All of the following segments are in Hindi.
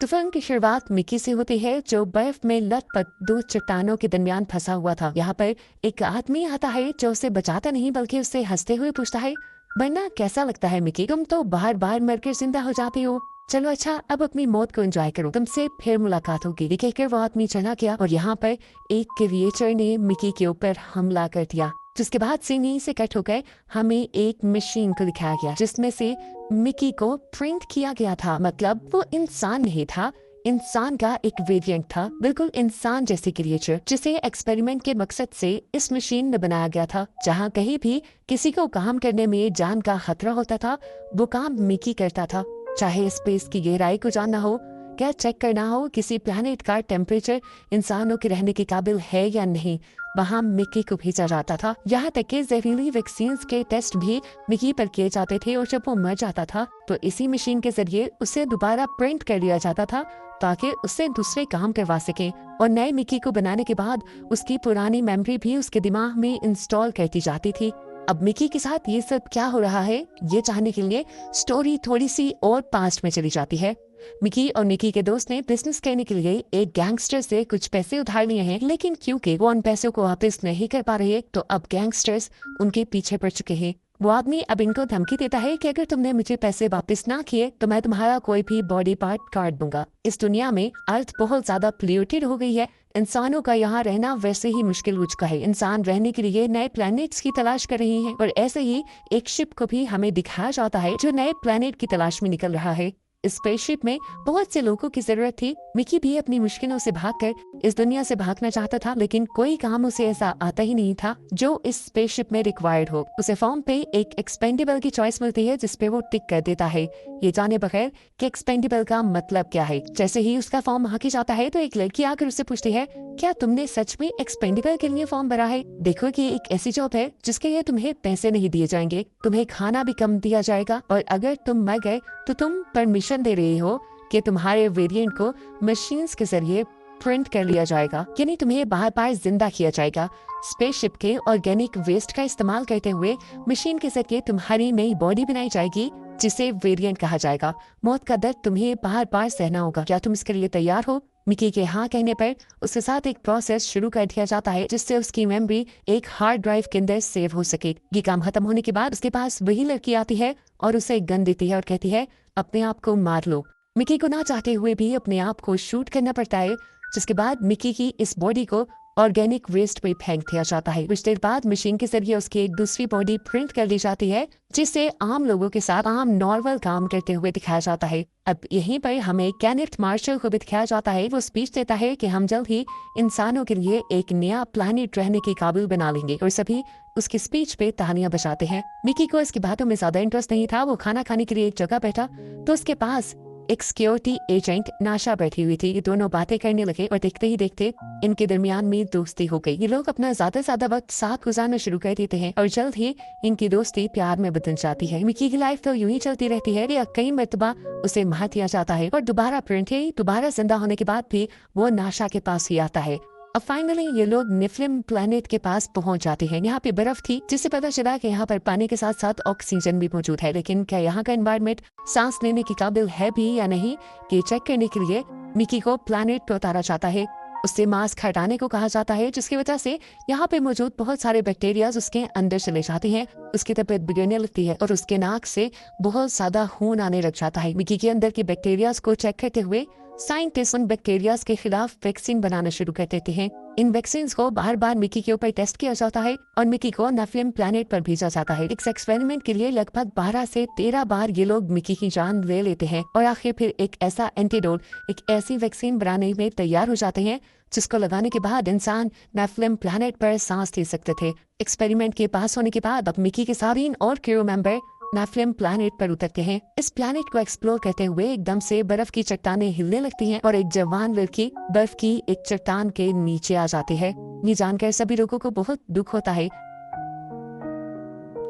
तो फिल्म की शुरुआत मिकी से होती है जो बर्फ में लथपथ दो चट्टानों के दरमियान फंसा हुआ था। यहाँ पर एक आदमी आता है जो उसे बचाता नहीं बल्कि उससे हंसते हुए पूछता है, वरना कैसा लगता है मिकी, तुम तो बार बार मरकर जिंदा हो जाते हो। चलो अच्छा, अब अपनी मौत को एंजॉय करो, तुमसे फिर मुलाकात होगी। ये कहकर वो आदमी चला गया और यहाँ पर एक क्रिएचर ने मिकी के ऊपर हमला कर दिया। जिसके बाद सीन यहीं से कट होकर हमें एक मशीन को दिखाया गया जिसमें से मिकी को प्रिंट किया गया था। मतलब वो इंसान नहीं था, इंसान का एक वेरिएंट था, बिल्कुल इंसान जैसे क्रिएचर जिसे एक्सपेरिमेंट के मकसद से इस मशीन में बनाया गया था। जहाँ कहीं भी किसी को काम करने में जान का खतरा होता था वो काम मिकी करता था। चाहे स्पेस की गहराई को जानना हो, क्या चेक करना हो किसी प्लैनेट का टेम्परेचर इंसानों के रहने के काबिल है या नहीं, वहाँ मिकी को भेजा जाता था। यहाँ तक कि जहरीली वैक्सीन के टेस्ट भी मिकी पर किए जाते थे और जब वो मर जाता था तो इसी मशीन के जरिए उसे दोबारा प्रिंट कर लिया जाता था ताकि उससे दूसरे काम करवा सके। और नए मिकी को बनाने के बाद उसकी पुरानी मेमोरी भी उसके दिमाग में इंस्टॉल करती जाती थी। अब मिकी के साथ ये सब क्या हो रहा है ये जानने के लिए स्टोरी थोड़ी सी और पास्ट में चली जाती है। मिकी और मिकी के दोस्त ने बिजनेस करने के लिए एक गैंगस्टर से कुछ पैसे उधार लिए हैं, लेकिन क्योंकि वो उन पैसों को वापस नहीं कर पा रहे तो अब गैंगस्टर्स उनके पीछे पड़ चुके हैं। वो आदमी अब इनको धमकी देता है कि अगर तुमने मुझे पैसे वापस ना किए तो मैं तुम्हारा कोई भी बॉडी पार्ट काट दूंगा। इस दुनिया में अर्थ बहुत ज्यादा पोल्यूटेड हो गई है, इंसानों का यहाँ रहना वैसे ही मुश्किल हो चुका है। इंसान रहने के लिए नए प्लैनेट्स की तलाश कर रही हैं और ऐसे ही एक शिप को भी हमें दिखाया जाता है जो नए प्लैनेट की तलाश में निकल रहा है। इस स्पेसशिप में बहुत से लोगों की जरूरत थी। मिकी भी अपनी मुश्किलों से भागकर इस दुनिया से भागना चाहता था, लेकिन कोई काम उसे ऐसा आता ही नहीं था जो इस स्पेसशिप में रिक्वायर्ड हो। उसे फॉर्म पे एक एक्सपेंडेबल की चॉइस मिलती है जिसपे वो टिक कर देता है, ये जाने बगैर कि एक्सपेंडेबल का मतलब क्या है। जैसे ही उसका फॉर्म आके जाता है तो एक लड़की आकर उससे पूछती है, क्या तुमने सच में एक्सपेंडेबल के लिए फॉर्म भरा है? देखो कि एक ऐसी जॉब है जिसके लिए तुम्हें पैसे नहीं दिए जाएंगे, तुम्हें खाना भी कम दिया जाएगा और अगर तुम मर गए तो तुम परमिशन दे रहे हो कि तुम्हारे वेरिएंट को मशीन्स के जरिए प्रिंट कर लिया जाएगा, यानी तुम्हें बार बार जिंदा किया जाएगा। स्पेसशिप के ऑर्गेनिक वेस्ट का इस्तेमाल करते हुए मशीन के जरिए तुम्हारी नई बॉडी बनाई जाएगी जिसे वेरिएंट कहा जाएगा। मौत का दर्द तुम्हें बार बार सहना होगा, क्या तुम इसके लिए तैयार हो? मिकी के हाँ कहने पर उसके साथ एक प्रोसेस शुरू कर दिया जाता है जिससे उसकी मेमोरी एक हार्ड ड्राइव के अंदर सेव हो सके। ये काम खत्म होने के बाद उसके पास वही लड़की आती है और उसे एक गन देती है और कहती है, अपने आप को मार लो। मिकी को ना चाहते हुए भी अपने आप को शूट करना पड़ता है, जिसके बाद मिकी की इस बॉडी को ऑर्गेनिक वेस्ट पे फेंक दिया जाता है। कुछ देर बाद मशीन के जरिए उसकी एक दूसरी बॉडी प्रिंट कर ली जाती है जिससे आम लोगों के साथ आम नॉर्मल काम करते हुए दिखाया जाता है। अब यहीं पर हमें केनेथ मार्शल को भी दिखाया जाता है। वो स्पीच देता है कि हम जल्द ही इंसानों के लिए एक नया प्लैनेट रहने के काबिल बना लेंगे और सभी उसकी स्पीच पे तालियां बजाते हैं। मिकी को इसकी बातों में ज्यादा इंटरेस्ट नहीं था। वो खाना खाने के लिए एक जगह बैठा तो उसके पास एक सिक्योरिटी एजेंट नाशा बैठी हुई थी। ये दोनों बातें करने लगे और देखते ही देखते इनके दरमियान में दोस्ती हो गई। ये लोग अपना ज्यादा से ज्यादा वक्त साथ गुजारना शुरू कर देते हैं और जल्द ही इनकी दोस्ती प्यार में बदल जाती है। मिकी की लाइफ तो यूं ही चलती रहती है या कई मरतबा उसे मार दिया जाता है और दोबारा प्रिंट है, दोबारा जिंदा होने के बाद भी वो नाशा के पास ही आता है। अब फाइनली ये लोग निफ्लिम प्लैनेट के पास पहुंच जाते हैं। यहाँ पे बर्फ थी जिससे पता चला कि यहाँ पर पानी के साथ साथ ऑक्सीजन भी मौजूद है, लेकिन क्या यहाँ का एनवायरनमेंट सांस लेने के काबिल है भी या नहीं, कि चेक करने के लिए मिकी को प्लैनेट पर उतारा जाता है। उससे मास्क हटाने को कहा जाता है जिसकी वजह से यहाँ पे मौजूद बहुत सारे बैक्टीरिया उसके अंदर चले जाते हैं। उसकी तबीयत बिगड़ने लगती है और उसके नाक से बहुत ज्यादा खून आने लग जाता है। मिकी के अंदर के बैक्टीरिया को चेक करते हुए साइंटिस्ट उन बैक्टीरिया के खिलाफ वैक्सीन बनाना शुरू कर देते हैं। इन वैक्सीन को बार बार मिकी के ऊपर टेस्ट किया जाता है और मिकी को नेफ्लिम प्लैनेट पर भेजा जाता है। इस एक्सपेरिमेंट के लिए लगभग 12 से 13 बार ये लोग मिकी की जान ले लेते हैं और आखिर फिर एक ऐसा एंटीडोट, एक ऐसी वैक्सीन बनाने में तैयार हो जाते हैं जिसको लगाने के बाद इंसान नेफ्लिम प्लैनेट पर सांस ले सकते थे। एक्सपेरिमेंट के पास होने के बाद अब मिकी के सारे और क्रू मेंबर नेफ्लिम प्लैनेट पर उतरते हैं। इस प्लैनेट को एक्सप्लोर करते हुए एकदम से बर्फ की चट्टानें हिलने लगती हैं और एक जवान लड़की बर्फ की एक चट्टान के नीचे आ जाती है। ये जानकर सभी लोगों को बहुत दुख होता है।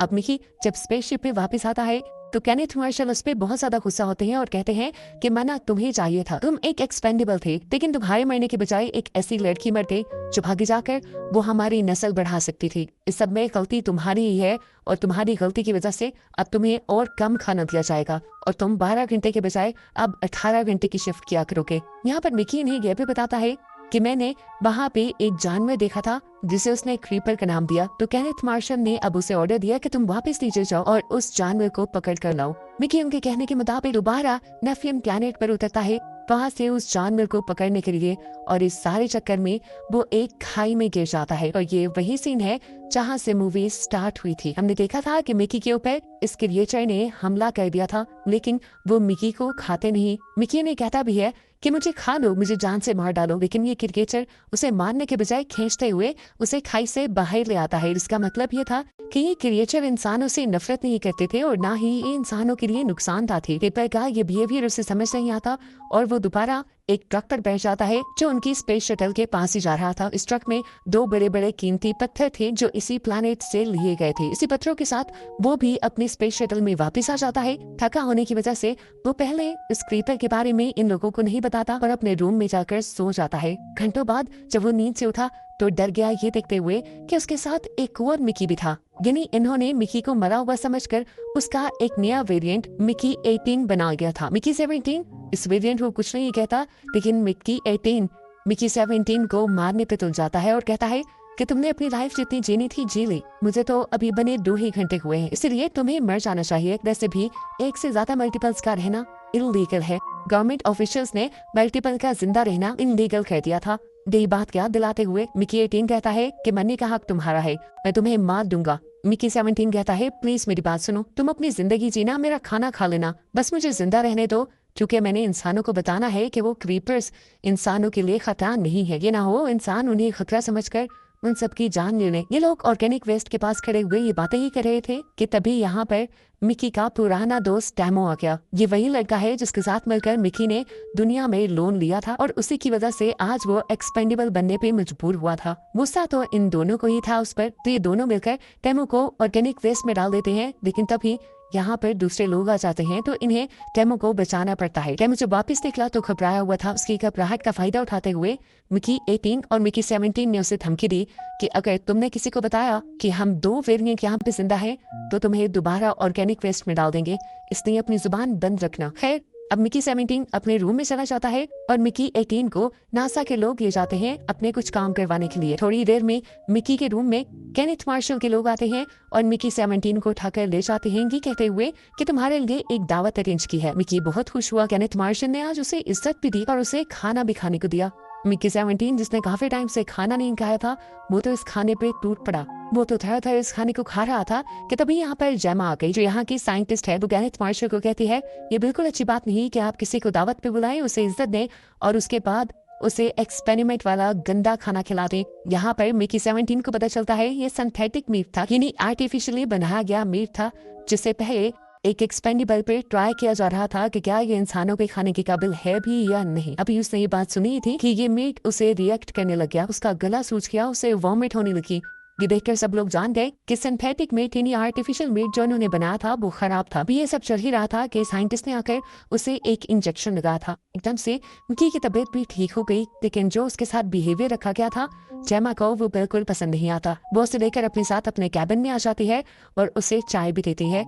अब मिकी जब स्पेसशिप पे वापस आता है तो केनेथ मार्शल उस पे बहुत ज्यादा गुस्सा होते हैं और कहते हैं कि मना तुम्हें चाहिए था, तुम एक एक्सपेंडेबल थे, लेकिन तुम्हारे मरने के बजाय एक ऐसी लड़की मरते जो भागी जाकर वो हमारी नस्ल बढ़ा सकती थी। इस सब में गलती तुम्हारी ही है और तुम्हारी गलती की वजह से अब तुम्हें और कम खाना दिया जाएगा और तुम 12 घंटे के बजाय अब 18 घंटे की शिफ्ट किया करोगे। यहाँ पर मिकी इन्हें यह भी बताता है कि मैंने वहाँ पे एक जानवर देखा था जिसे उसने क्रीपर का नाम दिया। तो केनेथ मार्शल ने अब उसे ऑर्डर दिया कि तुम वापस नीचे जाओ और उस जानवर को पकड़ कर लाओ। मिकी उनके कहने के मुताबिक दोबारा नेफियम प्लैनेट पर उतरता है वहाँ से उस जानवर को पकड़ने के लिए और इस सारे चक्कर में वो एक खाई में गिर जाता है। और ये वही सीन है जहाँ से मूवी स्टार्ट हुई थी। हमने देखा था कि मिकी के ऊपर इस क्रिएचर ने हमला कर दिया था, लेकिन वो मिकी को खाते नहीं। मिकी ने कहता भी है कि मुझे खा लो, मुझे जान से मार डालो, लेकिन ये क्रिएचर उसे मारने के बजाय खींचते हुए उसे खाई से बाहर ले आता है। इसका मतलब ये था कि ये क्रिएचर इंसानों से नफरत नहीं करते थे और ना ही ये इंसानों के लिए नुकसानदायक थे। पेपर का ये बिहेवियर उसे समझ नहीं आता और वो दोबारा एक ट्रक पर बैठ जाता है जो उनकी स्पेस शटल के पास ही जा रहा था। इस ट्रक में 2 बड़े बड़े कीमती पत्थर थे जो इसी प्लैनेट से लिए गए थे। इसी पत्थरों के साथ वो भी अपनी स्पेस शटल में वापस आ जाता है। थका होने की वजह से वो पहले इस क्रीपर के बारे में इन लोगों को नहीं बताता और अपने रूम में जाकर सो जाता है। घंटों बाद जब वो नींद से उठा तो डर गया ये देखते हुए कि उसके साथ एक और मिकी भी था। यानी इन्होंने मिकी को मरा हुआ समझकर उसका एक नया वेरिएंट मिकी 18 बना गया था। मिकी 17 इस वेरिएंट को कुछ नहीं कहता, लेकिन मिकी 18 मिकी 17 को मारने पे तुल जाता है और कहता है कि तुमने अपनी लाइफ जितनी जीनी थी जी ली, मुझे तो अभी बने 2 ही घंटे हुए हैं, इसलिए तुम्हें मर जाना चाहिए। वैसे भी एक से ज्यादा मल्टीपल्स का रहना इलीगल है। गवर्नमेंट ऑफिशियल्स ने मल्टीपल का जिंदा रहना इलीगल कर दिया था। यही बात याद दिलाते हुए मिकी 18 कहता है कि मरने का हक तुम्हारा है, मैं तुम्हें मार दूंगा। मिकी 17 कहता है प्लीज मेरी बात सुनो, तुम अपनी जिंदगी जीना, मेरा खाना खा लेना, बस मुझे जिंदा रहने दो, क्योंकि मैंने इंसानों को बताना है कि वो क्रीपर्स इंसानों के लिए खतरा नहीं है। ये ना हो इंसान उन्हें खतरा समझकर उन सबकी जान ले लें। ये लोग ऑर्गेनिक वेस्ट के पास खड़े हुए ये बातें ही कर रहे थे कि तभी यहाँ पर मिकी का पुराना दोस्त टैमो आ गया। ये वही लड़का है जिसके साथ मिलकर मिकी ने दुनिया में लोन लिया था और उसी की वजह से आज वो एक्सपेंडेबल बनने पे मजबूर हुआ था। गुस्सा तो इन दोनों को ही था उस पर, तो ये दोनों मिलकर टैमो को ऑर्गेनिक वेस्ट में डाल देते हैं। लेकिन तभी यहाँ पर दूसरे लोग आ जाते हैं तो इन्हें टेमो को बचाना पड़ता है। टेमो जब वापस निकला तो घबराया हुआ था। उसकी घबराहट का फायदा उठाते हुए मिकी 18 और मिकी 17 ने उसे धमकी दी कि अगर तुमने किसी को बताया कि हम 2 वेरिएंट यहाँ पे जिंदा है तो तुम्हें दोबारा ऑर्गेनिक वेस्ट में डाल देंगे, इसलिए अपनी जुबान बंद रखना। खैर अब मिकी 17 अपने रूम में चला जाता है और मिकी 18 को नासा के लोग ले जाते हैं अपने कुछ काम करवाने के लिए। थोड़ी देर में मिकी के रूम में केनेथ मार्शल के लोग आते हैं और मिकी 17 को उठाकर ले जाते हैं ये कहते हुए कि तुम्हारे लिए एक दावत अरेंज की है। मिकी बहुत खुश हुआ। केनेथ मार्शल ने आज उसे इज्जत भी दी और उसे खाना भी खाने को दिया। मिकी 17 जिसने काफी टाइम से खाना नहीं खाया था वो तो इस खाने पे टूट पड़ा। वो तो थर थर इस खाने को खा रहा था कि तभी यहाँ पर जेमा आ गई जो यहाँ की साइंटिस्ट है। वो केनेथ मार्शल को कहती है ये बिल्कुल अच्छी बात नहीं कि आप किसी को दावत पे बुलाएं, उसे इज्जत दें और उसके बाद उसे एक्सपेरिमेंट वाला गंदा खाना खिला दें। यहाँ पर मिकी 17 को पता चलता है ये सिंथेटिक मीट था, यानी आर्टिफिशियली बनाया गया मीट था जिससे पहले एक एक्सपेंडेबल पे ट्राई किया जा रहा था कि क्या ये इंसानों के खाने के काबिल है भी या नहीं। अभी उसने ये बात सुनी थी कि ये मीट उसे रिएक्ट करने लग गया, उसका गला सूज गया, उसे वॉमिट होने लगी। ये देखकर सब लोग जान गए कि सिंथेटिक मीट यानी आर्टिफिशियल मीट जो उन्होंने बनाया था वो खराब था। अभी ये सब चल ही रहा था कि साइंटिस्ट ने आकर उसे एक इंजेक्शन लगाया था। एकदम से मिकी की तबीयत भी ठीक हो गई, लेकिन जो उसके साथ बिहेवियर रखा गया था जेमा को वो बिल्कुल पसंद नहीं आता। वो उसे लेकर अपने साथ अपने कैबिन में आ जाती है और उसे चाय भी देती है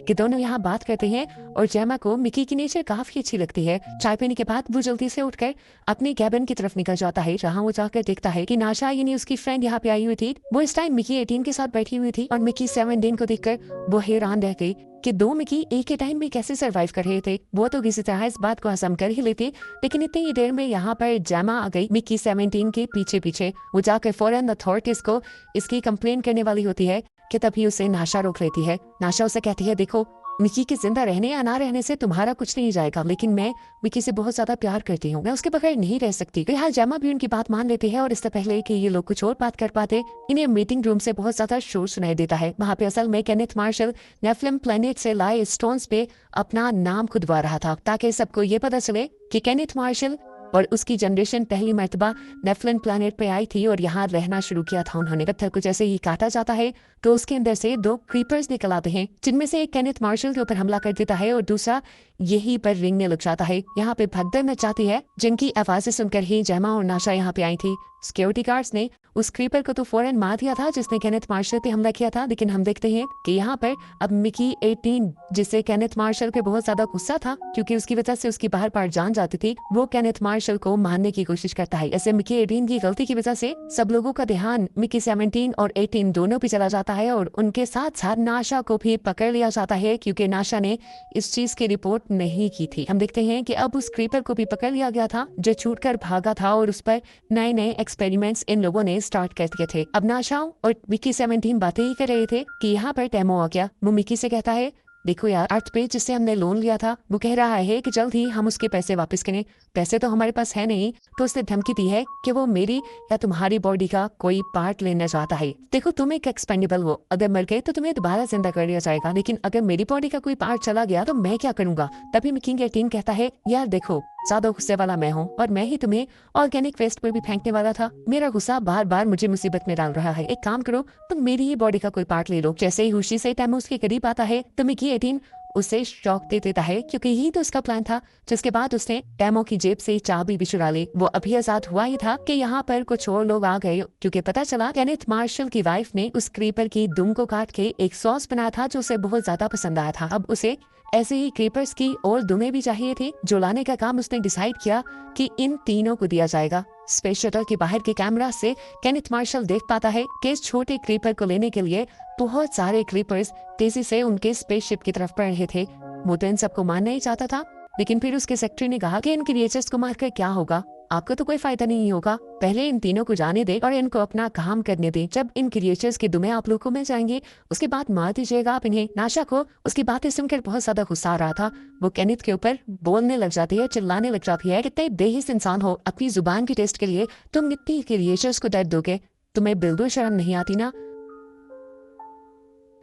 कि दोनों यहाँ बात करते हैं और जेमा को मिकी की नेचर काफी अच्छी लगती है। चाय पीने के बाद वो जल्दी से उठकर अपनी कैबिन की तरफ निकल जाता है जहाँ वो जाकर देखता है कि नाशा यानी उसकी फ्रेंड यहाँ पे आई हुई थी। वो इस टाइम मिकी 18 के साथ बैठी हुई थी और मिकी 17 को देखकर वो हैरान रह गई कि 2 मिकी एक के टाइम में कैसे सरवाइव कर रहे थे। वो तो किसी तरह इस बात को हजम कर ही लेते, लेकिन इतनी ही देर में यहाँ पर जेमा आ गई मिकी 17 के पीछे पीछे। वो जाकर फौरन अथॉरिटीज को इसकी कंप्लेन करने वाली होती है कि तभी उसे नाशा रोक लेती है। नाशा उसे कहती है देखो मिकी के जिंदा रहने या ना रहने से तुम्हारा कुछ नहीं जाएगा, लेकिन मैं मिकी से बहुत ज्यादा प्यार करती हूँ, मैं उसके बगैर नहीं रह सकती। तो यहाँ जेमा भी उनकी बात मान लेती है और इससे पहले कि ये लोग कुछ और बात कर पाते इन्हें मीटिंग रूम से बहुत ज्यादा शोर सुनाई देता है। वहाँ पे असल में केनेथ मार्शल नेफिलिम प्लेनेट से लाए स्टोन्स पे अपना नाम खुदवा रहा था ताकि सबको ये पता चले कि केनेथ मार्शल और उसकी जनरेशन पहली मर्तबा नेफलिन प्लैनेट पे आई थी और यहाँ रहना शुरू किया था उन्होंने। पत्थर को जैसे ही काटा जाता है तो उसके अंदर से 2 क्रीपर्स निकल आते हैं, जिनमें से एक केनेथ मार्शल के ऊपर हमला कर देता है और दूसरा यही पर रिंगने लग जाता है। यहाँ पे भगदड़ मच जाती है, जिनकी आवाजें सुनकर ही जेमा और नाशा यहाँ पे आई थी। सिक्योरिटी गार्ड्स ने उस क्रीपर को तो फौरन मार दिया था जिसने केनेथ मार्शल पे हमला किया था, लेकिन हम देखते हैं कि यहाँ पर अब मिकी 18, जिससे केनेथ मार्शल पे बहुत ज्यादा गुस्सा था क्योंकि उसकी वजह से उसकी बाहर पार जान जाती थी, वो केनेथ मार्शल को मारने की कोशिश करता है। ऐसे मिकी 18 की गलती की वजह से सब लोगों का ध्यान मिकी 17 और 18 दोनों पे चला जाता है और उनके साथ साथ नाशा को भी पकड़ लिया जाता है क्योंकि नाशा ने इस चीज की रिपोर्ट नहीं की थी। हम देखते हैं कि अब उस क्रीपर को भी पकड़ लिया गया था जो छूटकर भागा था और उस पर नए नए एक्सपेरिमेंट्स इन लोगों ने स्टार्ट कर दिए थे। अब नाशा और मिकी 17 बातें ही कर रहे थे कि यहाँ पर टेमो आ गया। वो मिकी से कहता है, देखो यार, अर्थ पे जिससे हमने लोन लिया था वो कह रहा है कि जल्द ही हम उसके पैसे वापस करें। पैसे तो हमारे पास है नहीं, तो उसने धमकी दी है कि वो मेरी या तुम्हारी बॉडी का कोई पार्ट लेना चाहता है। देखो, तुम एक एक्सपेंडेबल हो, अगर मर गए तो तुम्हें दोबारा जिंदा कर लिया जाएगा, लेकिन अगर मेरी बॉडी का कोई पार्ट चला गया तो मैं क्या करूंगा। तभी मिकी 18 कहता है, यार देखो, ज्यादा गुस्से वाला मैं हूँ और मैं ही तुम्हें ऑर्गेनिक वेस्ट पर भी फेंकने वाला था। मेरा गुस्सा बार बार मुझे मुसीबत में डाल रहा है। एक काम करो, तुम मेरी ही बॉडी का कोई पार्ट ले लो। जैसे ही खुशी से टेमो उसके करीब आता है तो मिकी 18 उसे शॉक दे देता है क्योंकि यही तो उसका प्लान था। जिसके बाद उसने टेमो की जेब से चाबी भी चुरा ली। वो अभी आजाद हुआ ही था कि यहाँ पर कुछ और लोग आ गए क्योंकि पता चला केनेथ मार्शल की वाइफ ने उस क्रीपर की दुम को काट के एक सॉस बनाया था जो उसे बहुत ज्यादा पसंद आया था। अब उसे ऐसे ही क्रीपर्स की और दुमें भी चाहिए थी, जो लाने का काम उसने डिसाइड किया कि इन तीनों को दिया जाएगा। स्पेस शटल के बाहर के कैमरा से केनेथ मार्शल देख पाता है कि इस छोटे क्रीपर को लेने के लिए बहुत सारे क्रीपर्स तेजी से उनके स्पेसशिप की तरफ बढ़ रहे थे। वो तो इन सबको मारना ही चाहता था, लेकिन फिर उसके सेक्रेटरी ने कहा कि इन क्रिएचर्स को मारकर क्या होगा, आपको तो कोई फायदा नहीं होगा। पहले इन तीनों को जाने दे और इनको अपना काम करने दे। जब इन क्रिएचर्स के दुमे आप लोगों को मिल जाएंगे उसके बाद मार दीजिएगा आप इन्हें। नाशा को उसकी बातें सुनकर बहुत ज्यादा गुस्सा आ रहा था। वो केनेथ के ऊपर बोलने लग जाती है, चिल्लाने लग जाती है, कितने बेहिस इंसान हो, अपनी जुबान के टेस्ट के लिए तुम इतनी क्रिएचर्स को दर्द दोगे, तुम्हें बिल्कुल शर्म नहीं आती ना।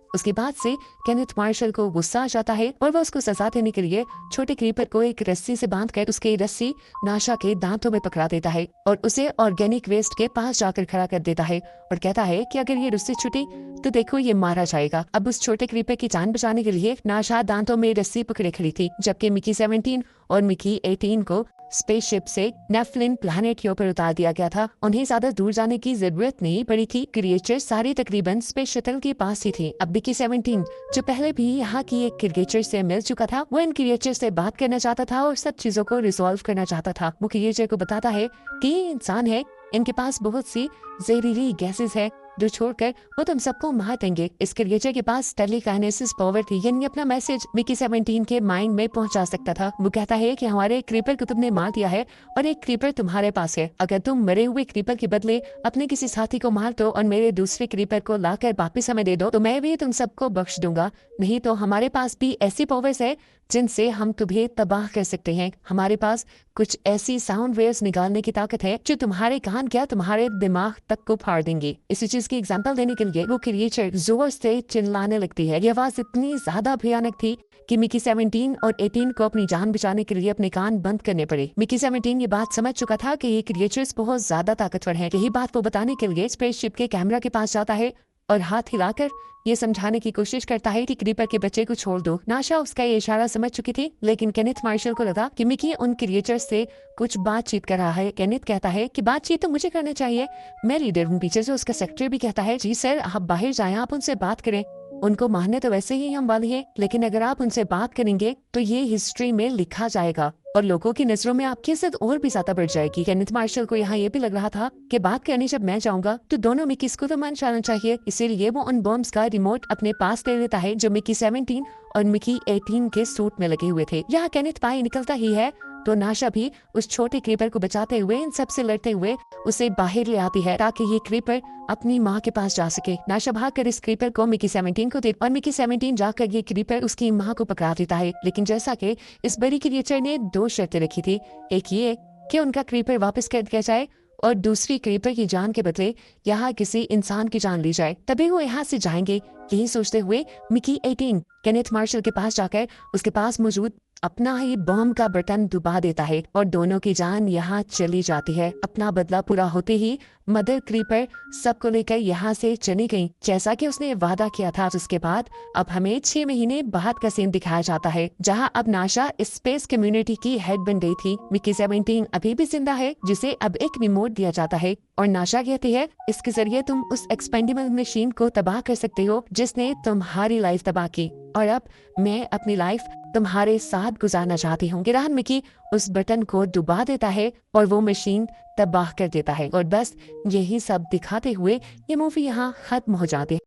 उसके बाद से केनेथ मार्शल को गुस्सा आ जाता है और वह उसको सजा देने के लिए छोटे क्रीपर को एक रस्सी से बांधकर उसकी रस्सी नाशा के दांतों में पकड़ा देता है और उसे ऑर्गेनिक वेस्ट के पास जाकर खड़ा कर देता है और कहता है कि अगर ये रस्सी छूटी तो देखो ये मारा जाएगा। अब उस छोटे क्रीपर की जान बचाने के लिए नाशा दांतों में रस्सी पकड़े खड़ी थी, जबकि मिकी 17 और मिकी 18 को स्पेसशिप से नेफलिन प्लैनेट के ऊपर उतार दिया गया था। उन्हें ज्यादा दूर जाने की जरूरत नहीं पड़ी थी। क्रिएचर सारी तकरीबन स्पेस शटल के पास ही थी। अब मिकी 17 जो पहले भी यहाँ की एक क्रिएचर से मिल चुका था, वो इन क्रिएचर से बात करना चाहता था और सब चीजों को रिजॉल्व करना चाहता था। वो क्रिएचर को बताता है कि ये इंसान है, इनके पास बहुत सी जहरीली गैसेस है जो छोड़कर वो तुम सबको मार देंगे। इस क्रिएचर के पास टेलीकाइनेसिस पावर थी, यानी अपना मैसेज मिकी 17 के माइंड में पहुंचा सकता था। वो कहता है कि हमारे क्रीपर को तुमने मार दिया है और एक क्रीपर तुम्हारे पास है। अगर तुम मरे हुए क्रीपर के बदले अपने किसी साथी को मार दो और मेरे दूसरे क्रीपर को लाकर वापिस हमें दे दो तो मैं भी तुम सबको बख्श दूंगा। नहीं तो हमारे पास भी ऐसी पावर्स है जिनसे हम तुम्हें तबाह कर सकते हैं। हमारे पास कुछ ऐसी साउंड वेव्स निकालने की ताकत है जो तुम्हारे कान क्या तुम्हारे दिमाग तक को फाड़ देंगे। इसी चीज की एग्जांपल देने के लिए वो क्रिएचर जोर से चिल्लाने लगती है। ये आवाज इतनी ज्यादा भयानक थी कि मिकी 17 और 18 को अपनी जान बचाने के लिए अपने कान बंद करने पड़े। मिकी 17 ये बात समझ चुका था कि ये क्रिएचर्स बहुत ज्यादा ताकतवर हैं। यही बात वो बताने के लिए स्पेसशिप के कैमरा के पास जाता है और हाथ हिलाकर ये समझाने की कोशिश करता है कि क्रीपर के बच्चे को छोड़ दो। नाशा उसका ये इशारा समझ चुकी थी, लेकिन केनेथ मार्शल को लगा कि मिकी उन क्रिएचर्स से कुछ बातचीत कर रहा है। केनेथ कहता है कि बातचीत तो मुझे करना चाहिए, मैं लीडर हूँ। पीछे से उसका सेक्रेटरी भी कहता है, जी सर, आप बाहर जाएं, आप उनसे बात करें। उनको मारने तो वैसे ही हम वाले हैं, लेकिन अगर आप उनसे बात करेंगे तो ये हिस्ट्री में लिखा जाएगा और लोगों की नजरों में आपकी इज्जत और भी ज्यादा बढ़ जाएगी। केनेथ मार्शल को यहाँ ये भी लग रहा था कि बात करने जब मैं जाऊंगा तो दोनों मिकीज को तो मान जाना चाहिए, इसीलिए वो उन बॉम्ब्स का रिमोट अपने पास ले लेता है जो मिकी 17 और मिकी 18 के सूट में लगे हुए थे। यहाँ केनेथ बाहर निकलता ही है तो नाशा भी उस छोटे क्रीपर को बचाते हुए इन सबसे लड़ते हुए उसे बाहर ले आती है ताकि ये क्रीपर अपनी माँ के पास जा सके। नाशा भागकर इस क्रीपर को मिकी 17 को दे और मिकी 17 जाकर ये क्रीपर उसकी माँ को पकड़ा देता है। लेकिन जैसा कि इस बड़ी क्रिएचर ने 2 शर्तें रखी थी, एक ये कि उनका क्रीपर वापस कर दिया जाए और दूसरी क्रीपर की जान के बदले यहाँ किसी इंसान की जान ली जाए, तभी वो यहाँ से जाएंगे। यही सोचते हुए मिकी 18 केनेथ मार्शल के पास जाकर उसके पास मौजूद अपना ही बॉम्ब का बटन दबा देता है और दोनों की जान यहाँ चली जाती है। अपना बदला पूरा होते ही मदर क्रीपर सबको लेकर यहाँ से चली गई, जैसा कि उसने वादा किया था। उसके बाद अब हमें 6 महीने बाद का सीन दिखाया जाता है, जहाँ अब नाशा स्पेस कम्युनिटी की हेड बन गई थी। मिकी 17 अभी भी जिंदा है, जिसे अब एक रिमोट दिया जाता है और नाशा कहती है इसके जरिए तुम उस एक्सपेंडेबल मशीन को तबाह कर सकते हो जिसने तुम्हारी लाइफ तबाह की, और अब मैं अपनी लाइफ तुम्हारे साथ गुजारना चाहती हूँ। गिरहन मिकी उस बटन को दबा देता है और वो मशीन तबाह कर देता है, और बस यही सब दिखाते हुए ये मूवी यहाँ खत्म हो जाती है।